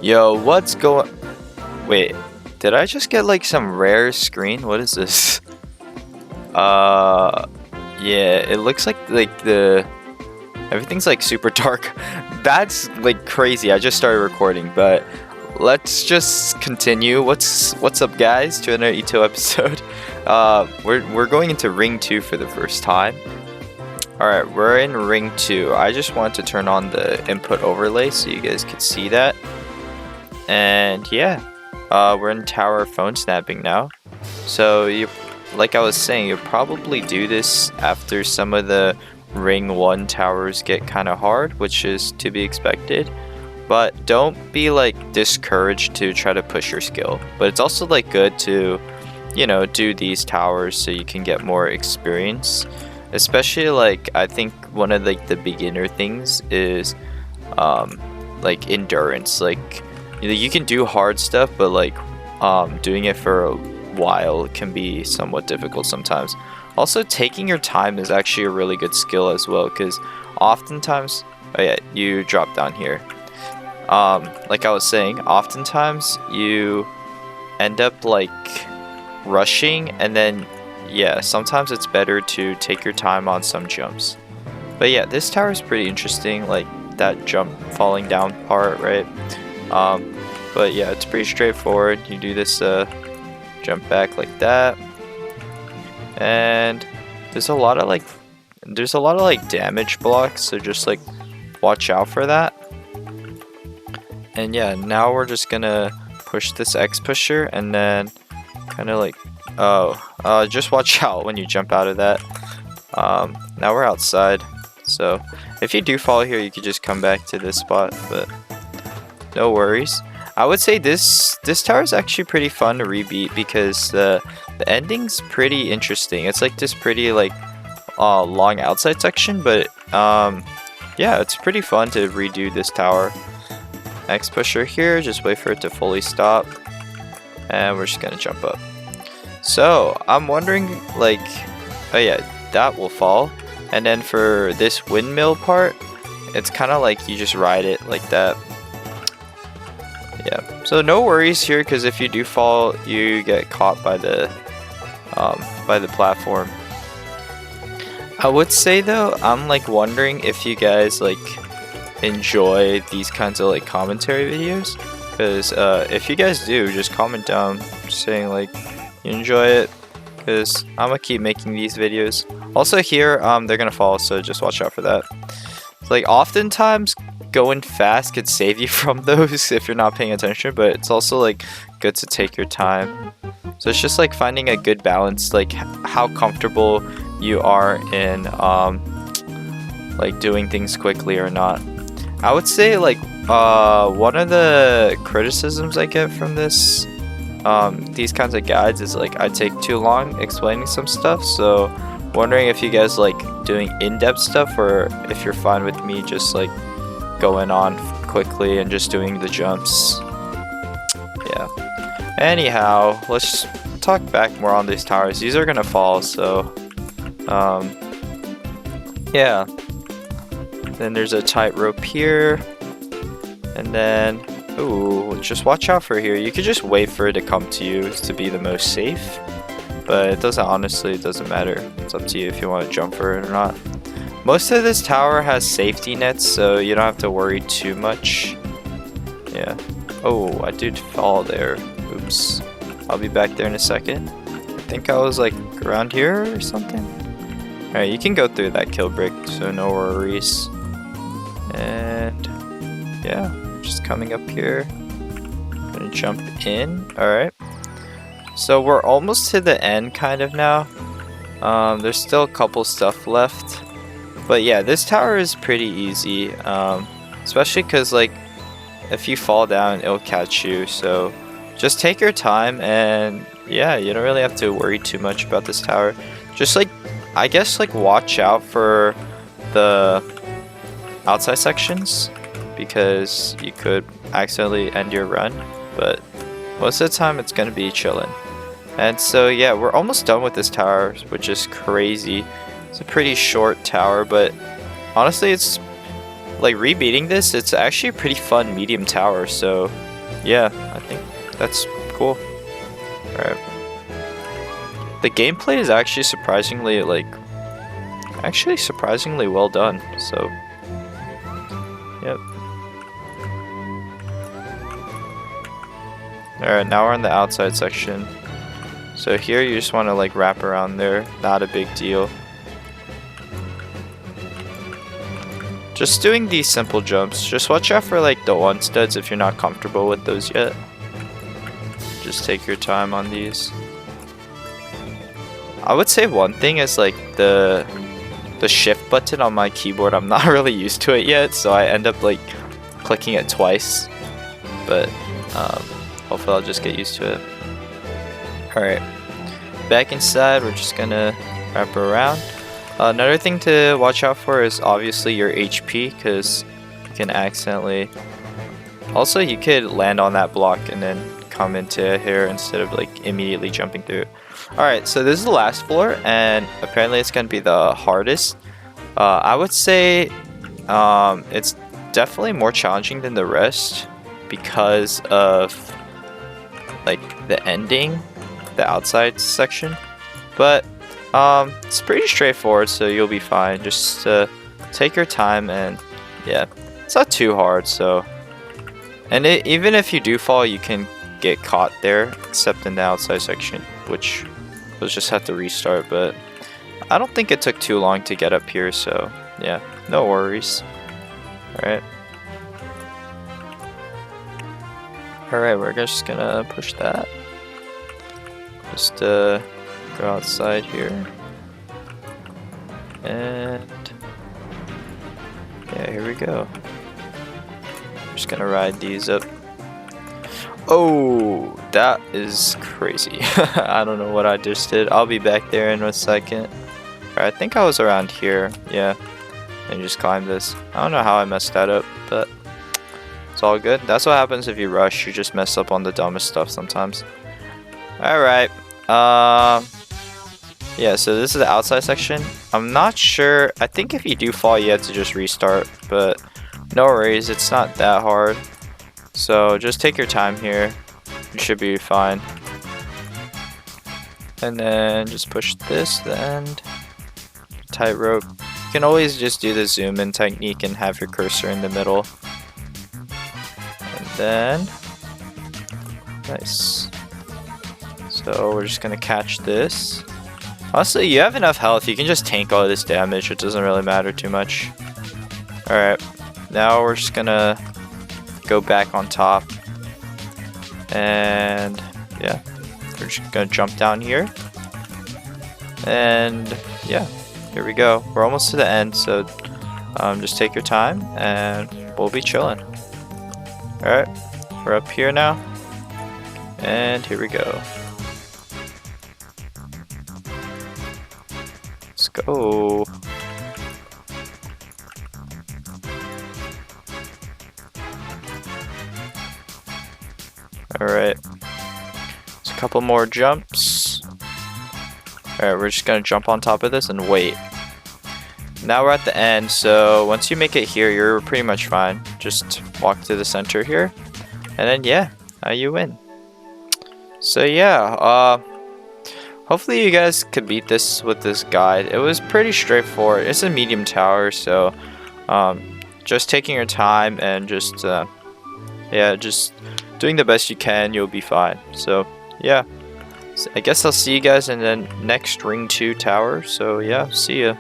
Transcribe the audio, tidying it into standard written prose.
Yo, what's going... Wait, did I just get like some rare screen? What is this? Yeah, it looks like the... Everything's like super dark. That's like crazy. I just started recording, but let's just continue. What's up, guys, to another EToH episode. We're going into ring 2 for the first time. Alright, we're in ring 2. I just want to turn on the input overlay so you guys can see that. And yeah, we're in tower phone snapping now. So like I was saying, you'll probably do this after some of the ring 1 towers get kind of hard, which is to be expected. But don't be like discouraged to try to push your skill. But it's also like good to, you know, do these towers so you can get more experience. Especially like I think one of like the beginner things is like endurance. Like you can do hard stuff, but like doing it for a while can be somewhat difficult sometimes. Also, taking your time is actually a really good skill as well, because oftentimes, oh yeah, you drop down here. Like I was saying, oftentimes you end up like rushing, and then yeah, sometimes it's better to take your time on some jumps. But yeah, this tower is pretty interesting, like that jump falling down part, right? But yeah, it's pretty straightforward. You do this jump back like that, and there's a lot of like damage blocks, so just like watch out for that. And yeah, now we're just gonna push this X pusher, and then kind of like just watch out when you jump out of that. Now we're outside, so if you do fall here, you could just come back to this spot, but no worries. I would say this tower is actually pretty fun to rebeat because the ending's pretty interesting. It's like this pretty like long outside section, but yeah, it's pretty fun to redo this tower. X pusher here, just wait for it to fully stop, and we're just gonna jump up. So I'm wondering, like, oh yeah, that will fall, and then for this windmill part, it's kind of like you just ride it like that. Yeah, so no worries here, because if you do fall, you get caught by the platform. I would say though, I'm like wondering if you guys like enjoy these kinds of like commentary videos, because if you guys do, just comment down saying like you enjoy it, because I'm gonna keep making these videos. Also here, they're gonna fall, so just watch out for that. Like oftentimes going fast could save you from those if you're not paying attention, but it's also like good to take your time. So it's just like finding a good balance, like how comfortable you are in like doing things quickly or not. I would say like one of the criticisms I get from these kinds of guides is like I take too long explaining some stuff, so wondering if you guys like doing in-depth stuff, or if you're fine with me just like going on quickly and just doing the jumps. Yeah. Anyhow, let's talk back more on these towers. These are gonna fall, so yeah. Then there's a tightrope here, and then ooh, just watch out for here. You could just wait for it to come to you to be the most safe, but it doesn't matter. It's up to you if you want to jump for it or not. Most of this tower has safety nets, so you don't have to worry too much. Yeah. Oh, I did fall there. Oops. I'll be back there in a second. I think I was like around here or something. Alright, you can go through that kill brick, so no worries. And yeah, just coming up here. Gonna jump in. Alright. So we're almost to the end kind of now. There's still a couple stuff left. But yeah, this tower is pretty easy, especially because like if you fall down, it'll catch you. So just take your time, and yeah, you don't really have to worry too much about this tower. Just like, I guess like watch out for the outside sections, because you could accidentally end your run, but most of the time it's gonna be chilling. And so yeah, we're almost done with this tower, which is crazy. It's a pretty short tower, but honestly it's like rebeating this, it's actually a pretty fun medium tower. So yeah, I think that's cool. All right. The gameplay is actually surprisingly surprisingly well done. So yep. Alright, now we're on the outside section. So here you just want to like wrap around there, not a big deal. Just doing these simple jumps. Just watch out for like the one studs if you're not comfortable with those yet. Just take your time on these. I would say one thing is like the shift button on my keyboard, I'm not really used to it yet, so I end up like clicking it twice. But hopefully I'll just get used to it. Alright, back inside, we're just gonna wrap around. Another thing to watch out for is obviously your HP, because you can accidentally... Also, you could land on that block and then come into here instead of like immediately jumping through it. Alright, so this is the last floor, and apparently it's gonna be the hardest. I would say it's definitely more challenging than the rest because of like the ending, the outside section, but it's pretty straightforward, so you'll be fine. Just take your time, and yeah, it's not too hard. So, and even if you do fall, you can get caught there, except in the outside section, which we'll just have to restart. But I don't think it took too long to get up here, so yeah, no worries. Alright. Alright, we're just gonna push that. Just go outside here. And yeah, here we go. Just gonna ride these up. Oh, that is crazy. I don't know what I just did. I'll be back there in a second. Alright, I think I was around here. Yeah. And just climb this. I don't know how I messed that up, but it's all good. That's what happens if you rush. You just mess up on the dumbest stuff sometimes. Alright. Yeah, so this is the outside section. I'm not sure. I think if you do fall, you have to just restart. But no worries. It's not that hard. So just take your time here. You should be fine. And then just push this, the end. Tightrope. You can always just do the zoom in technique and have your cursor in the middle. And then, nice. So we're just gonna catch this. Honestly, you have enough health. You can just tank all of this damage. It doesn't really matter too much. Alright, now we're just gonna go back on top. And yeah, we're just gonna jump down here. And yeah, here we go. We're almost to the end, so just take your time and we'll be chilling. Alright, we're up here now. And here we go. Let's go. Alright. There's a couple more jumps. Alright, we're just gonna jump on top of this and wait. Now we're at the end, so once you make it here, you're pretty much fine. Just walk to the center here. And then yeah, now you win. So yeah, hopefully you guys could beat this with this guide. It was pretty straightforward. It's a medium tower, so just taking your time and just yeah, just doing the best you can, you'll be fine. So yeah, I guess I'll see you guys in the next Ring 2 tower. So yeah, see ya.